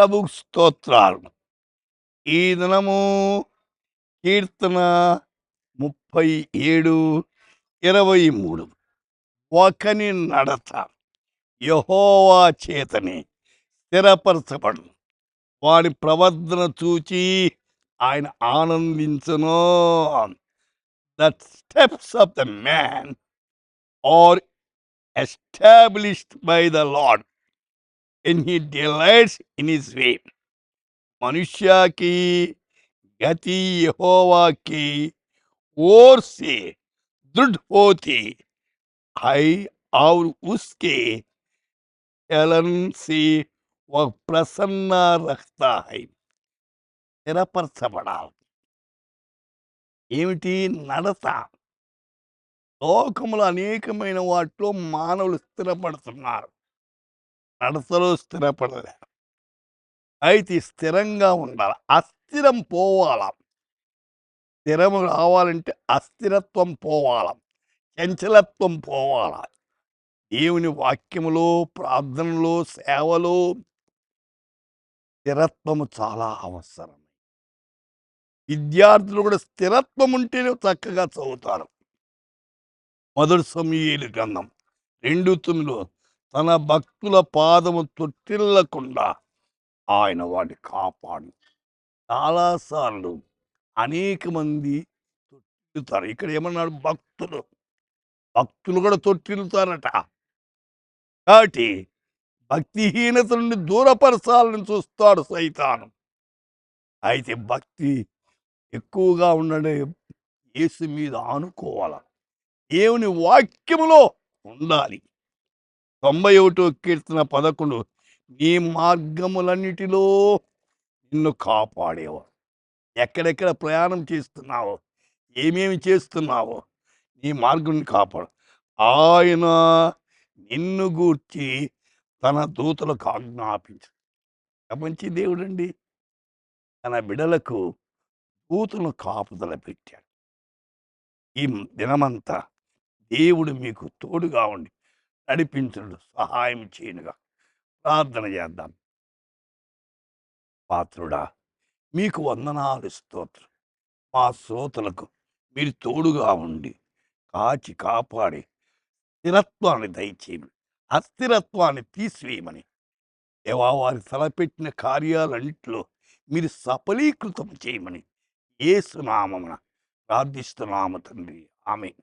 ప్రభుకు స్తోత్రాలు. ఈ దినము కీర్తన 37:23 ఒకని నడత యెహోవా చేతనే స్థిరపరచబడు, వాడి ప్రవర్తన చూచి ఆయన ఆనందించును. The steps of the man are established by the Lord and he delights in his way. मनुष्य की गति यहोवा की ओर से दृढ़ होती है और उसके चलन से वह प्रसन्न रखता है. స్థిరపరచబడాలి. ఏమిటి నడత? లోకములో అనేకమైన వాటిలో మానవులు స్థిరపడుతున్నారు, నడతలో స్థిరపడలేరు. అయితే స్థిరంగా ఉండాలి, అస్థిరం పోవాల. స్థిరము రావాలంటే అస్థిరత్వం పోవాల, చంచలత్వం పోవాల. దేవుని వాక్యములో, ప్రార్థనలో, సేవలో స్థిరత్వము చాలా అవసరం. విద్యార్థులు కూడా స్థిరత్వం ఉంటేనే చక్కగా చదువుతారు. మొదటి సమూయేలు గ్రంథం 2:9 తన భక్తుల పాదము తొట్టిల్లకుండా ఆయన వాటిని కాపాడు. చాలాసార్లు అనేక మంది తొట్టిల్లుతారు. ఇక్కడ ఏమన్నాడు? భక్తులు కూడా తొట్టిల్లుతారట. కాబట్టి భక్తిహీనత నుండి దూరపరచాలని చూస్తాడు సైతాను. అయితే భక్తి ఎక్కువగా ఉండడే యేసు మీద ఆనుకోవాలి, దేవుని వాక్యములో ఉండాలి. 91 కీర్తన 11 నీ మార్గములన్నిటిలో నిన్ను కాపాడేవాడు. ఎక్కడెక్కడ ప్రయాణం చేస్తున్నావో, ఏమేమి చేస్తున్నావో నీ మార్గం కాపాడు. ఆయన నిన్ను గూర్చి తన దూతలకు ఆజ్ఞాపించు. మంచి దేవుడండి, తన బిడలకు దూతలను కాపుదల పెట్టాడు. ఈ దినమంతా దేవుడు మీకు తోడుగా ఉండి నడిపించుడు, సహాయం చేయనుగా. ప్రార్థన చేద్దాం. పాత్రుడా, మీకు వందనాలు, స్తోత్రం. మా శ్రోతలకు మీరు తోడుగా ఉండి కాచి కాపాడి స్థిరత్వాన్ని దయచేయమని, అస్థిరత్వాన్ని తీసివేయమని, దేవా వారి తలపెట్టిన కార్యాలన్నింటిలో మీరు సఫలీకృతం చేయమని యేసు నామమున ప్రార్థిస్తున్నాము తండ్రి. ఆమేన్.